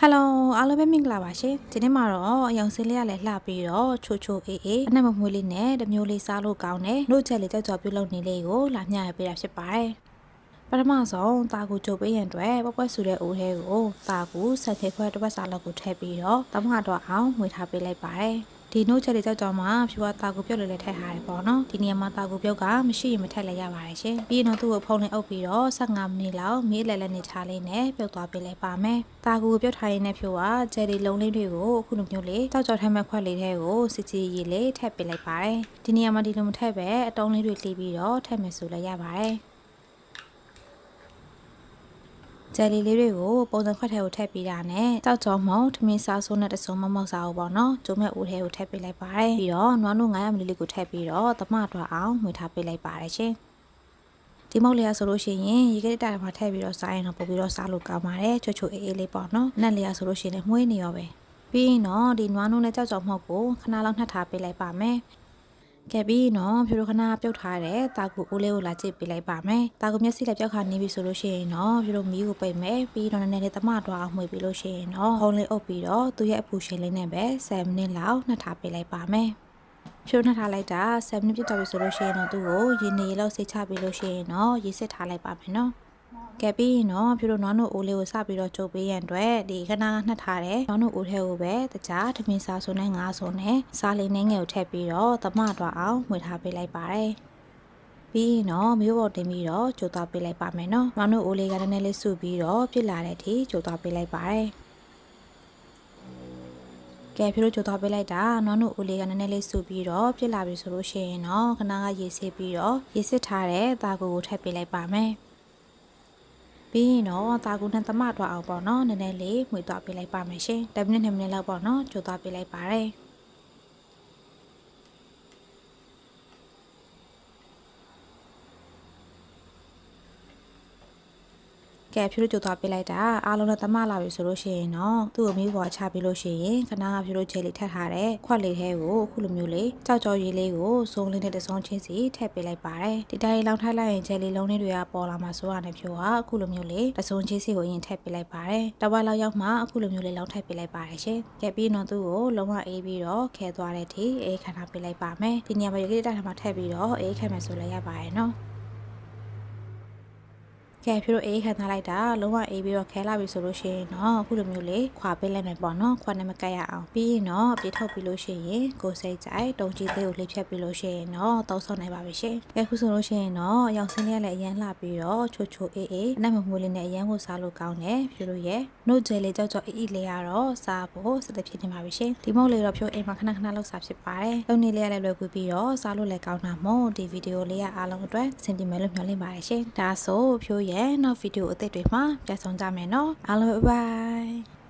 Hello အားလုံးပဲမင်္ဂလာပါရှင်ဒီနေ့မှာတော့အယောင်စင်းလေးရလဲလှပြီးတော့ချိုချိုအေးအေးအနက်မမွေးလေးနဲ့တမျိုးလေးစားလို့ကောင်းတယ်နှုတ်ချက်လေးကြောက်ကြော်ပြုတ်လုပ်နေလေးကိုလာမျှရပေးတာဖြစ်ပါတယ်ပထမဆုံးတာကူကြိုပေးရန်အတွက်ပွက်ပွက်ဆူတဲ့အိုးထဲကိုတာကူဆက်ခေခွဲတစ်ပတ်စာလောက်ကိုထည့်ပြီးတော့တမတော့အောင်ငွေထားပေးလိုက်ပါတယ်ဒီနှုတ်ချက်လေးကြောက်ကြော်မှာဖြူဝတာကူပြုတ်လေးထည့်ထားတယ်ပေါ့နော်ဒီနေရာမှာတာကူပြုတ်ကမရှိရင်မထည့်လည်းရပါတယ်ရှင်ပြီးရင်တော့သူ့ကိုဖုံးလေးအုပ်ပြီးတော့15မိနစ်လောက်မီးလဲလဲနေချလေးနဲ့ပြုတ်သွားပေးလိုက်ပါမယ်တာကူပြုတ်ထားရင်းနဲ့ဖြူကဂျယ်ရီလုံးလေးတွေကိုအခုလိုမျိုးလေးကြောက်ကြော်ထည့်မဲ့ခွက်လေးထဲကိုစစ်စီရည်လေးထည့်ပေးလိုက်ပါတယ်ဒီနေရာမှာဒီလိုမထည့်ပဲအတုံးလေးတွေလှီးပြီးတော့ထည့်မယ်ဆိုလည်းရပါတယ်ဂျယ်လီလေးတွေကိုပုံစံခွက်ထဲကိုထည့်ပေးတာနဲ့တောက်ကြောမုံထမင်းစားဆိုးနဲ့တစုံမမောက်စားဘူးပေါ့နော်ကျုံမဲ့ဦးထဲကိုထည့်ပေးလိုက်ပါတယ်ပြီးတော့နွားနို့900မလီလီကိုထည့်ပြီးတော့တမထွားအောင်မှွေထားပေးလိုက်ပါတယ်ရှင်ဒီမုတ်လေးရဆိုလို့ရှိရင်ရေခဲတာမှာထည့်ပြီးတော့စားရင်တော့ပို့ပြီးတော့စားလို့ကောင်းပါတယ်ချိုချိုအေးအေးလေးပေါ့နော်နက်လေးရဆိုလို့ရှိရင်မှွေးနေရောပဲပြီးရင်တော့ဒီနွားနို့နဲ့ကြောက်ကြောမုံကိုခဏလောက်နှက်ထားပေးလိုက်ပါမယ်ကဲပြီးနော်ဖြူတို့ခဏပြုတ်ထားတဲ့တာကူအိုးလေးကိုလာကြည့်ပေးလိုက်ပါမယ်တာကူမျက်စိလည်းပြောက်ခါနေပြီဆိုလို့ရှိရင်နော်ဖြူတို့မီးကိုပိတ်မယ်ပြီးတော့နည်းနည်းလေးတမတွားအောင်မှွေပြီးလို့ရှိရင်နော်ဟုံးလေးအုပ်ပြီးတော့သူ့ရဲ့အပူရှင်လေးနဲ့ပဲ7မိနစ်လောက်နှက်ထားပေးလိုက်ပါမယ်ဖြူနှက်ထားလိုက်တာ7မိနစ်ပြည့်တော့ပြီဆိုလို့ရှိရင်တော့သူ့ကိုရေနေလောက်စိတ်ချပြီးလို့ရှိရင်နော်ရေစစ်ထားလိုက်ပါမယ်နော်ကဲပြီးရင်တော့ဖြူတို့နွားနို့အိုးလေးကိုစပြီးတော့ကြိုပေးရန်အတွက်ဒီခဏနှက်ထားတဲ့နွားနို့အိုးထဲကိုပဲတခြားထမင်းစားဆိုနဲ့ငါးဆိုနဲ့စားလေးနဲ့ငယ်ကိုထည့်ပြီးတော့တမတော့အောင်မှွေထားပေးလိုက်ပါတယ်ပြီးရင်တော့မျိုးပေါ်တင်ပြီးတော့ကြိုသွားပေးလိုက်ပါမယ်နော်နွားနို့အိုးလေးကနည်းနည်းလေးစုပြီးတော့ပြစ်လာတဲ့အထိကြိုသွားပေးလိုက်ပါတယ်ကဲဖြူတို့ကြိုသွားပေးလိုက်တာနွားနို့အိုးလေးကနည်းနည်းလေးစုပြီးတော့ပြစ်လာပြီဆိုလို့ရှိရင်တော့ခဏကရေဆေးပြီးတော့ရေစစ်ထားတဲ့တာကိုထည့်ပေးလိုက်ပါမယ်ပြီးရင်တော့တာကူနဲ့တမတော့အောင်ပေါ့နော်နည်းနည်းလေးမှွေသွားပေးလိုက်ပါမယ်ရှင်10မိနစ်2မိနစ်လောက်ပေါ့နော်ကြိုသွားပေးလိုက်ပါတယ်ကဲဖြူတို့ကြိုသွားပေးလိုက်တာအားလုံးနဲ့တမလာပြီဆိုလို့ရှိရင်တော့သူ့ကိုမီးပေါ်ချပြီးလို့ရှိရင်ခဏကဖြူတို့ဂျယ်လီထပ်ထားတဲ့ခွက်လေးထဲကိုအခုလိုမျိုးလေးကြောက်ကြောရည်လေးကိုစုံလေးနဲ့တစုံချင်းစီထည့်ပေးလိုက်ပါတယ်ဒီတိုင်းလောင်းထိုက်လိုက်ရင်ဂျယ်လီလုံးလေးတွေကပေါ်လာမှာဆိုရတဲ့ဖြူကအခုလိုမျိုးလေးတစုံချင်းစီကိုရင်ထည့်ပေးလိုက်ပါတယ်တဝက်လောက်ရောက်မှအခုလိုမျိုးလေးလောင်းထည့်ပေးလိုက်ပါတယ်ရှင်ကဲပြီးတော့သူ့ကိုလုံးဝအေးပြီးတော့ခဲသွားတဲ့အထိအေးခဏပေးလိုက်ပါမယ်ဒီနေရာမှာရေခဲတက်ထားမှထည့်ပြီးတော့အေးခဲမယ်ဆိုလည်းရပါတယ်နော်ကဲဖြူတို့အေးခံထားလိုက်တာလုံးဝအေးပြီးတော့ခဲလာပြီဆိုလို့ရှိရင်တော့အခုလိုမျိုးလေးခွာပေးလိုက်မယ်ပေါ့နော်ခွာနဲ့မကတ်ရအောင်ပြီးရင်တော့ပြေထုတ်ပြီးလို့ရှိရင်ကိုစိတ်ကြိုက်တုံကြီးသေးကိုလှည့်ဖြတ်ပြီးလို့ရှိရင်တော့တောက်ဆော့နိုင်ပါပြီရှင်ကဲခုဆိုလို့ရှိရင်တော့ရောင်စင်းလေးလည်းအရန်လှပြီးတော့ချိုချိုအေးအေးအနက်မမွေးလေးနဲ့အရန်ကိုစားလို့ကောင်းတယ်ဖြူတို့ရဲ့နှုတ်ဂျယ်လေးကြောက်ကြောက်အေးအေးလေးကတော့စားဖို့စတဲ့ဖြစ်နေပါပြီရှင်ဒီမုတ်လေးတော့ဖြူအိမ်မှာခဏခဏလောက်စားဖြစ်ပါတယ်လုံနေလေးလည်းလွယ်ကူပြီးတော့စားလို့လည်းကောင်းတာမို့ဒီဗီဒီယိုလေးကအားလုံးအတွက်အဆင်ပြေမယ်လို့မျှော်လင့်ပါတယ်ရှင်ဒါဆိုဖြူရဲ့နောက်ဗီဒီယိုအသစ်တွေမှာပြန်ဆောင်ကြမယ်နော်အားလုံးဘိုင်ဘိုင်